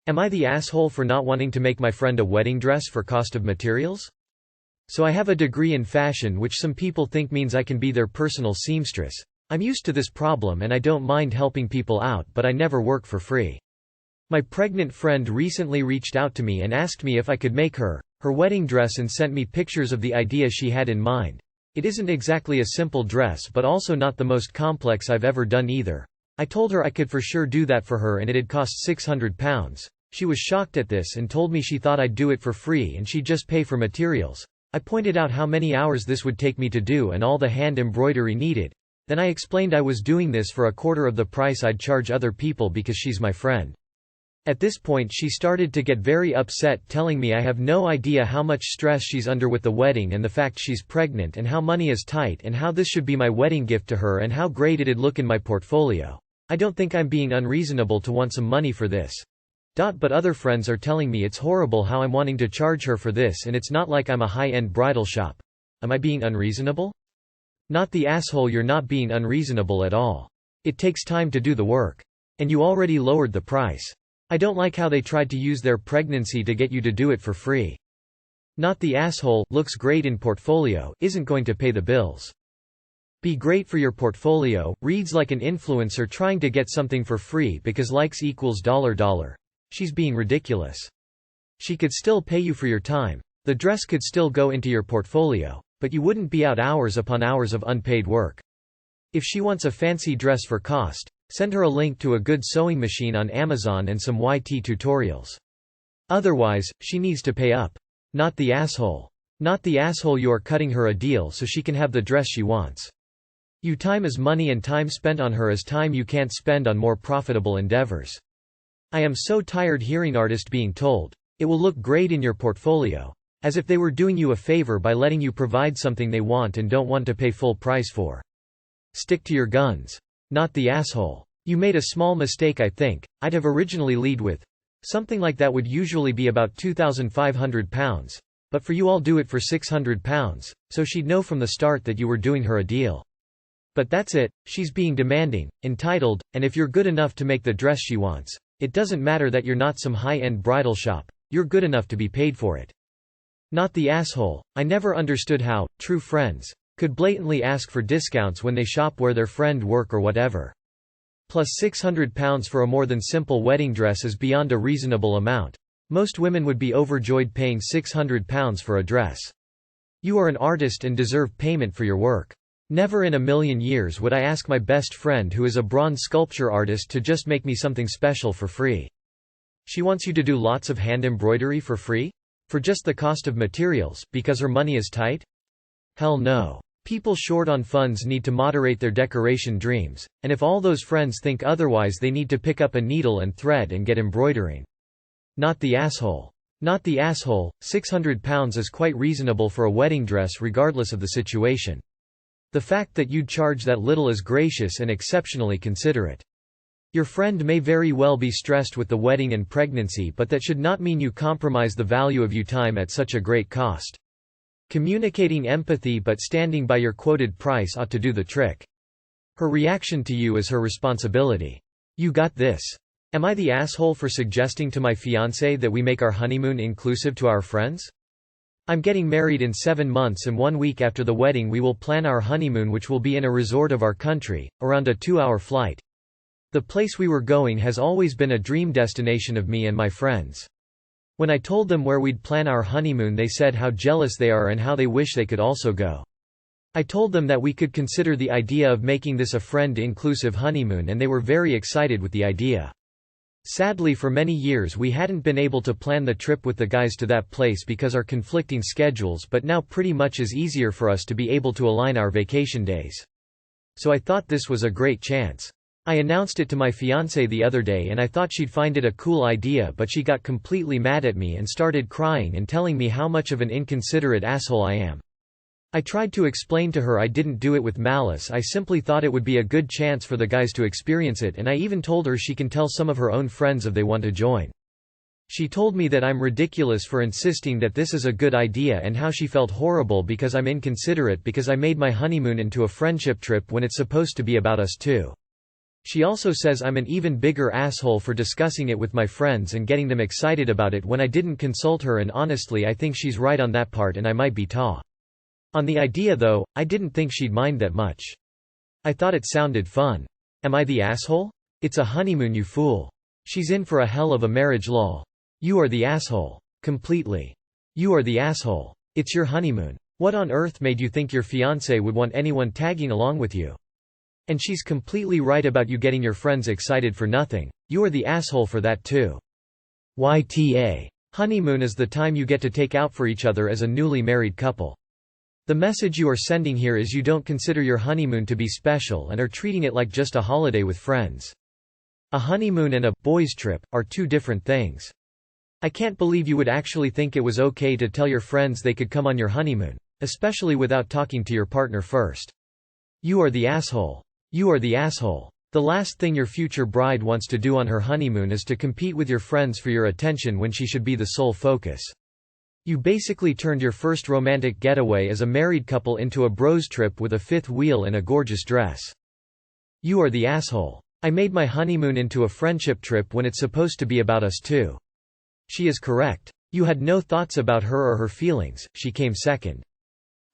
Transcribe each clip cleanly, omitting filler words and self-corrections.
Am I the asshole for not wanting to make my friend a wedding dress for cost of materials? So I have a degree in fashion, which some people think means I can be their personal seamstress. I'm used to this problem and I don't mind helping people out, but I never work for free. My pregnant friend recently reached out to me and asked me if I could make her wedding dress and sent me pictures of the idea she had in mind. It isn't exactly a simple dress, but also not the most complex I've ever done either. I told her I could for sure do that for her and it'd cost £600. She was shocked at this and told me she thought I'd do it for free and she'd just pay for materials. I pointed out how many hours this would take me to do and all the hand embroidery needed. Then I explained I was doing this for a quarter of the price I'd charge other people because she's my friend. At this point she started to get very upset, telling me I have no idea how much stress she's under with the wedding and the fact she's pregnant and how money is tight and how this should be my wedding gift to her and how great it'd look in my portfolio. I don't think I'm being unreasonable to want some money for this. But other friends are telling me it's horrible how I'm wanting to charge her for this and it's not like I'm a high-end bridal shop. Am I being unreasonable? Not the asshole, you're not being unreasonable at all. It takes time to do the work. And you already lowered the price. I don't like how they tried to use their pregnancy to get you to do it for free. Not the asshole, looks great in portfolio, isn't going to pay the bills. Be great for your portfolio, reads like an influencer trying to get something for free because likes equals $. She's being ridiculous. She could still pay you for your time. The dress could still go into your portfolio, but you wouldn't be out hours upon hours of unpaid work. If she wants a fancy dress for cost, send her a link to a good sewing machine on Amazon and some YT tutorials. Otherwise, she needs to pay up. Not the asshole. Not the asshole, you are cutting her a deal so she can have the dress she wants. You time is money and time spent on her is time you can't spend on more profitable endeavors. I am so tired hearing artists being told, it will look great in your portfolio, as if they were doing you a favor by letting you provide something they want and don't want to pay full price for. Stick to your guns. Not the asshole. You made a small mistake, I think. I'd have originally lead with something like that would usually be about £2,500, but for you I'll do it for £600, so she'd know from the start that you were doing her a deal. But that's it, she's being demanding, entitled, and if you're good enough to make the dress she wants, it doesn't matter that you're not some high-end bridal shop, you're good enough to be paid for it. Not the asshole. I never understood how true friends could blatantly ask for discounts when they shop where their friend work or whatever. Plus £600 for a more than simple wedding dress is beyond a reasonable amount. Most women would be overjoyed paying £600 for a dress. You are an artist and deserve payment for your work. Never in a million years would I ask my best friend who is a bronze sculpture artist to just make me something special for free. She wants you to do lots of hand embroidery for free? For just the cost of materials, because her money is tight? Hell no. People short on funds need to moderate their decoration dreams, and if all those friends think otherwise they need to pick up a needle and thread and get embroidering. Not the asshole. Not the asshole, £600 is quite reasonable for a wedding dress regardless of the situation. The fact that you'd charge that little is gracious and exceptionally considerate. Your friend may very well be stressed with the wedding and pregnancy, but that should not mean you compromise the value of your time at such a great cost. Communicating empathy but standing by your quoted price ought to do the trick. Her reaction to you is her responsibility. You got this. Am I the asshole for suggesting to my fiancé that we make our honeymoon inclusive to our friends? I'm getting married in 7 months and 1 week after the wedding we will plan our honeymoon, which will be in a resort of our country, around a 2-hour flight. The place we were going has always been a dream destination of me and my friends. When I told them where we'd plan our honeymoon, they said how jealous they are and how they wish they could also go. I told them that we could consider the idea of making this a friend-inclusive honeymoon and they were very excited with the idea. Sadly, for many years we hadn't been able to plan the trip with the guys to that place because our conflicting schedules, but now pretty much is easier for us to be able to align our vacation days. So I thought this was a great chance. I announced it to my fiancée the other day and I thought she'd find it a cool idea, but she got completely mad at me and started crying and telling me how much of an inconsiderate asshole I am. I tried to explain to her I didn't do it with malice, I simply thought it would be a good chance for the guys to experience it, and I even told her she can tell some of her own friends if they want to join. She told me that I'm ridiculous for insisting that this is a good idea and how she felt horrible because I'm inconsiderate because I made my honeymoon into a friendship trip when it's supposed to be about us two. She also says I'm an even bigger asshole for discussing it with my friends and getting them excited about it when I didn't consult her, and honestly I think she's right on that part and I might be on the idea though, I didn't think she'd mind that much. I thought it sounded fun. Am I the asshole? It's a honeymoon, you fool. She's in for a hell of a marriage, lol. You are the asshole. Completely. You are the asshole. It's your honeymoon. What on earth made you think your fiancé would want anyone tagging along with you? And she's completely right about you getting your friends excited for nothing. You are the asshole for that too. YTA. Honeymoon is the time you get to take out for each other as a newly married couple. The message you are sending here is you don't consider your honeymoon to be special and are treating it like just a holiday with friends. A honeymoon and a boys' trip are two different things. I can't believe you would actually think it was okay to tell your friends they could come on your honeymoon, especially without talking to your partner first. You are the asshole. You are the asshole. The last thing your future bride wants to do on her honeymoon is to compete with your friends for your attention when she should be the sole focus. You basically turned your first romantic getaway as a married couple into a bros trip with a fifth wheel and a gorgeous dress. You are the asshole. I made my honeymoon into a friendship trip when it's supposed to be about us two. She is correct. You had no thoughts about her or her feelings, she came second.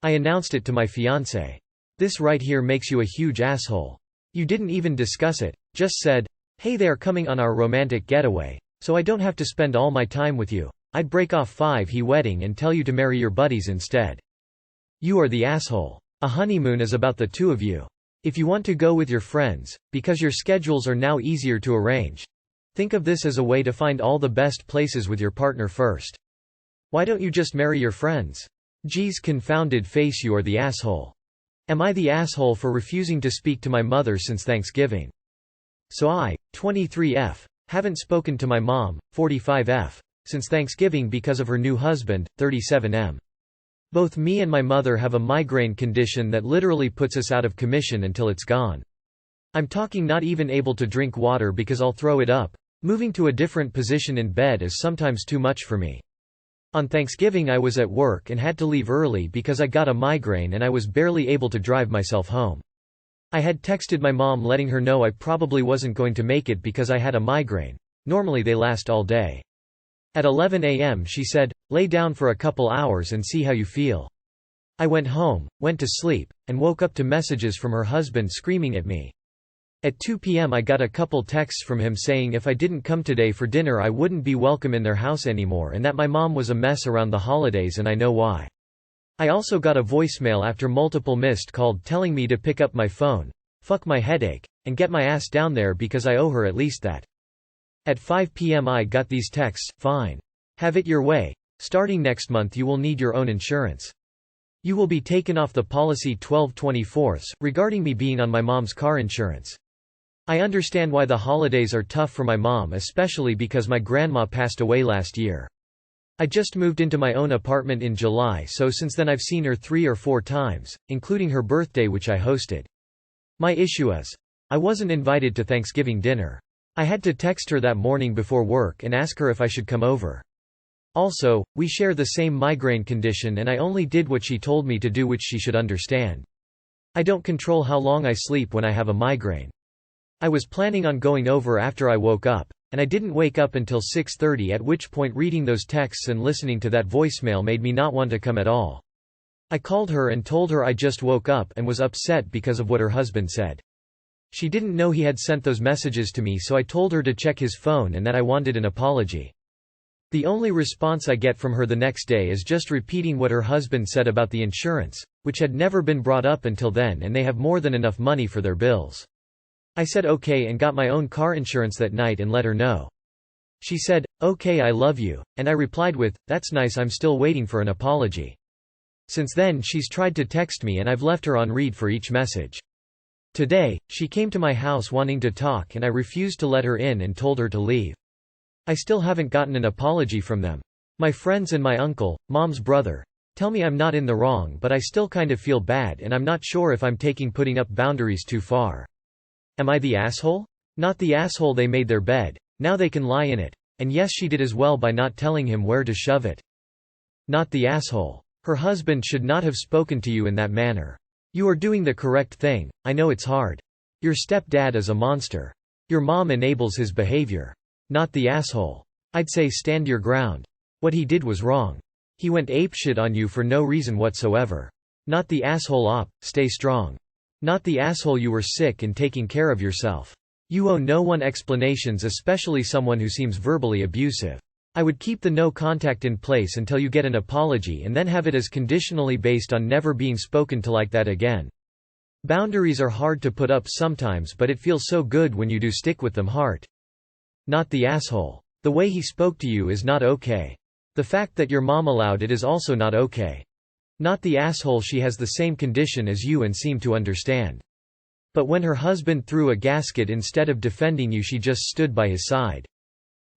I announced it to my fiancé. This right here makes you a huge asshole. You didn't even discuss it, just said, hey, they are coming on our romantic getaway, so I don't have to spend all my time with you. I'd break off 5 wedding and tell you to marry your buddies instead. You are the asshole. A honeymoon is about the two of you. If you want to go with your friends, because your schedules are now easier to arrange, think of this as a way to find all the best places with your partner first. Why don't you just marry your friends? Geez, confounded face, you are the asshole. Am I the asshole for refusing to speak to my mother since Thanksgiving? So I, 23F, haven't spoken to my mom, 45F, since Thanksgiving because of her new husband, 37M. Both me and my mother have a migraine condition that literally puts us out of commission until it's gone. I'm talking not even able to drink water because I'll throw it up. Moving to a different position in bed is sometimes too much for me. On Thanksgiving I was at work and had to leave early because I got a migraine and I was barely able to drive myself home. I had texted my mom letting her know I probably wasn't going to make it because I had a migraine. Normally they last all day. At 11 a.m. she said, lay down for a couple hours and see how you feel. I went home, went to sleep, and woke up to messages from her husband screaming at me. At 2 p.m. I got a couple texts from him saying if I didn't come today for dinner I wouldn't be welcome in their house anymore and that my mom was a mess around the holidays and I know why. I also got a voicemail after multiple missed calls telling me to pick up my phone, fuck my headache, and get my ass down there because I owe her at least that. At 5 p.m. I got these texts, fine. Have it your way. Starting next month you will need your own insurance. You will be taken off the policy 12/24 regarding me being on my mom's car insurance. I understand why the holidays are tough for my mom, especially because my grandma passed away last year. I just moved into my own apartment in July, so since then I've seen her 3 or 4 times, including her birthday which I hosted. My issue is, I wasn't invited to Thanksgiving dinner. I had to text her that morning before work and ask her if I should come over. Also, we share the same migraine condition and I only did what she told me to do, which she should understand. I don't control how long I sleep when I have a migraine. I was planning on going over after I woke up, and I didn't wake up until 6:30, at which point reading those texts and listening to that voicemail made me not want to come at all. I called her and told her I just woke up and was upset because of what her husband said. She didn't know he had sent those messages to me, so I told her to check his phone and that I wanted an apology. The only response I get from her the next day is just repeating what her husband said about the insurance, which had never been brought up until then, and they have more than enough money for their bills. I said okay and got my own car insurance that night and let her know. She said, okay, I love you, and I replied with, that's nice, I'm still waiting for an apology. Since then she's tried to text me and I've left her on read for each message. Today, she came to my house wanting to talk and I refused to let her in and told her to leave. I still haven't gotten an apology from them. My friends and my uncle, mom's brother, tell me I'm not in the wrong, but I still kind of feel bad and I'm not sure if I'm taking putting up boundaries too far. Am I the asshole? Not the asshole, they made their bed, now they can lie in it. And yes, she did as well by not telling him where to shove it. Not the asshole. Her husband should not have spoken to you in that manner. You are doing the correct thing. I know it's hard. Your stepdad is a monster. Your mom enables his behavior. Not the asshole. I'd say stand your ground. What he did was wrong. He went apeshit on you for no reason whatsoever. Not the asshole op, stay strong. Not the asshole you were sick and taking care of yourself. You owe no one explanations, especially someone who seems verbally abusive. I would keep the no contact in place until you get an apology and then have it as conditionally based on never being spoken to like that again. Boundaries are hard to put up sometimes, but it feels so good when you do stick with them. Heart. Not the asshole. The way he spoke to you is not okay. The fact that your mom allowed it is also not okay. Not the asshole, she has the same condition as you and seemed to understand. But when her husband threw a gasket instead of defending you, she just stood by his side.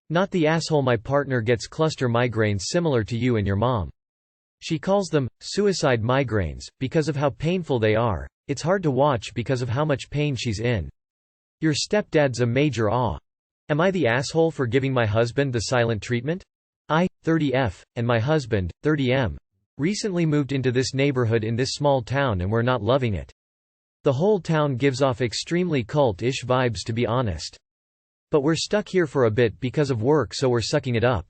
Not the asshole, my partner gets cluster migraines similar to you and your mom. She calls them suicide migraines because of how painful they are. It's hard to watch because of how much pain she's in. Your stepdad's a major awe. Am I the asshole for giving my husband the silent treatment? I, 30F, and my husband, 30M, recently moved into this neighborhood in this small town and we're not loving it. The whole town gives off extremely cult-ish vibes, to be honest. But we're stuck here for a bit because of work, so we're sucking it up.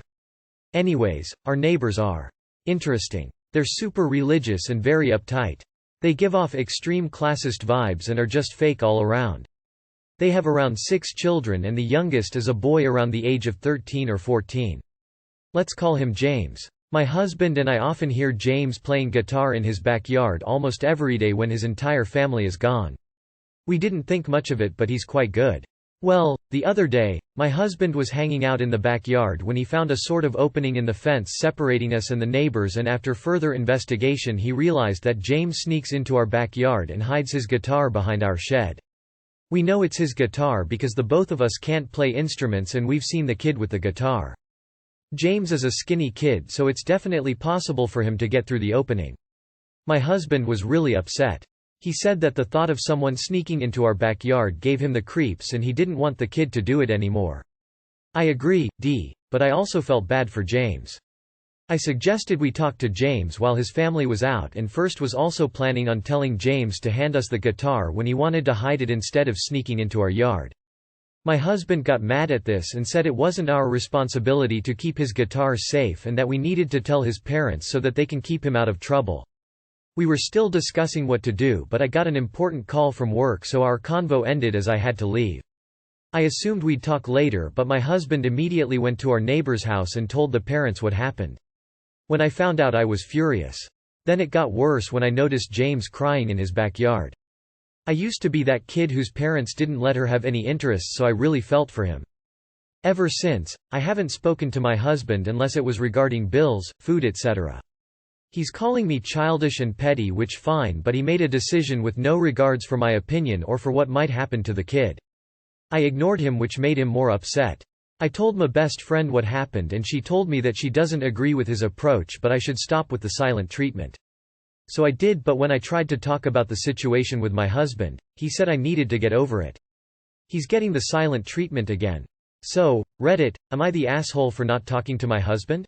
Anyways, our neighbors are interesting. They're super religious and very uptight. They give off extreme classist vibes and are just fake all around. They have around 6 children and the youngest is a boy around the age of 13 or 14. Let's call him James. My husband and I often hear James playing guitar in his backyard almost every day when his entire family is gone. We didn't think much of it, but he's quite good. Well, the other day, my husband was hanging out in the backyard when he found a sort of opening in the fence separating us and the neighbors, and after further investigation he realized that James sneaks into our backyard and hides his guitar behind our shed. We know it's his guitar because the both of us can't play instruments and we've seen the kid with the guitar. James is a skinny kid, so it's definitely possible for him to get through the opening. My husband was really upset. He said that the thought of someone sneaking into our backyard gave him the creeps and he didn't want the kid to do it anymore. I agree, but I also felt bad for James. I suggested we talk to James while his family was out, and first was also planning on telling James to hand us the guitar when he wanted to hide it instead of sneaking into our yard. My husband got mad at this and said it wasn't our responsibility to keep his guitar safe and that we needed to tell his parents so that they can keep him out of trouble. We were still discussing what to do, but I got an important call from work, so our convo ended as I had to leave. I assumed we'd talk later, but my husband immediately went to our neighbor's house and told the parents what happened. When I found out, I was furious. Then it got worse when I noticed James crying in his backyard. I used to be that kid whose parents didn't let her have any interests, so I really felt for him. Ever since, I haven't spoken to my husband unless it was regarding bills, food, etc. He's calling me childish and petty, which fine, but he made a decision with no regards for my opinion or for what might happen to the kid. I ignored him, which made him more upset. I told my best friend what happened and she told me that she doesn't agree with his approach, but I should stop with the silent treatment. So I did, but when I tried to talk about the situation with my husband, he said I needed to get over it. He's getting the silent treatment again. So, Reddit, am I the asshole for not talking to my husband?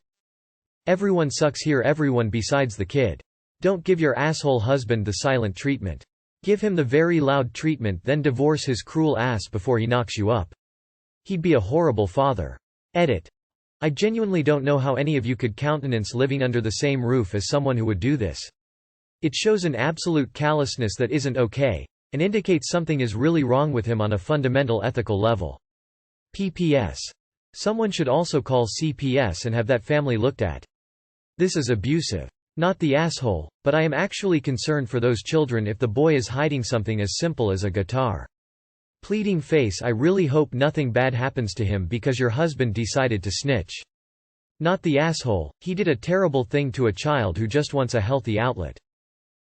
Everyone sucks here, everyone besides the kid. Don't give your asshole husband the silent treatment. Give him the very loud treatment, then divorce his cruel ass before he knocks you up. He'd be a horrible father. Edit. I genuinely don't know how any of you could countenance living under the same roof as someone who would do this. It shows an absolute callousness that isn't okay, and indicates something is really wrong with him on a fundamental ethical level. PPS. Someone should also call CPS and have that family looked at. This is abusive. Not the asshole, but I am actually concerned for those children if the boy is hiding something as simple as a guitar. Pleading face, I really hope nothing bad happens to him because your husband decided to snitch. Not the asshole, he did a terrible thing to a child who just wants a healthy outlet.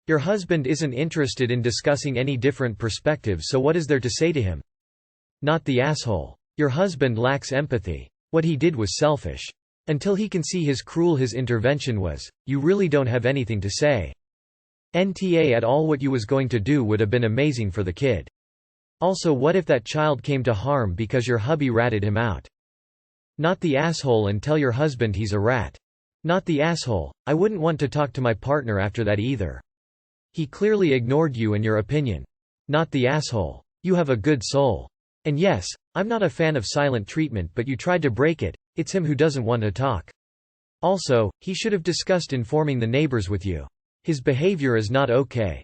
Your husband isn't interested in discussing any different perspectives, so what is there to say to him? Not the asshole. Your husband lacks empathy. What he did was selfish. Until he can see his intervention was, you really don't have anything to say. NTA at all. What you was going to do would have been amazing for the kid. Also, what if that child came to harm because your hubby ratted him out? Not the asshole, and tell your husband he's a rat. Not the asshole, I wouldn't want to talk to my partner after that either. He clearly ignored you and your opinion. Not the asshole. You have a good soul. And yes, I'm not a fan of silent treatment, but you tried to break it. It's him who doesn't want to talk. Also, he should have discussed informing the neighbors with you. His behavior is not okay.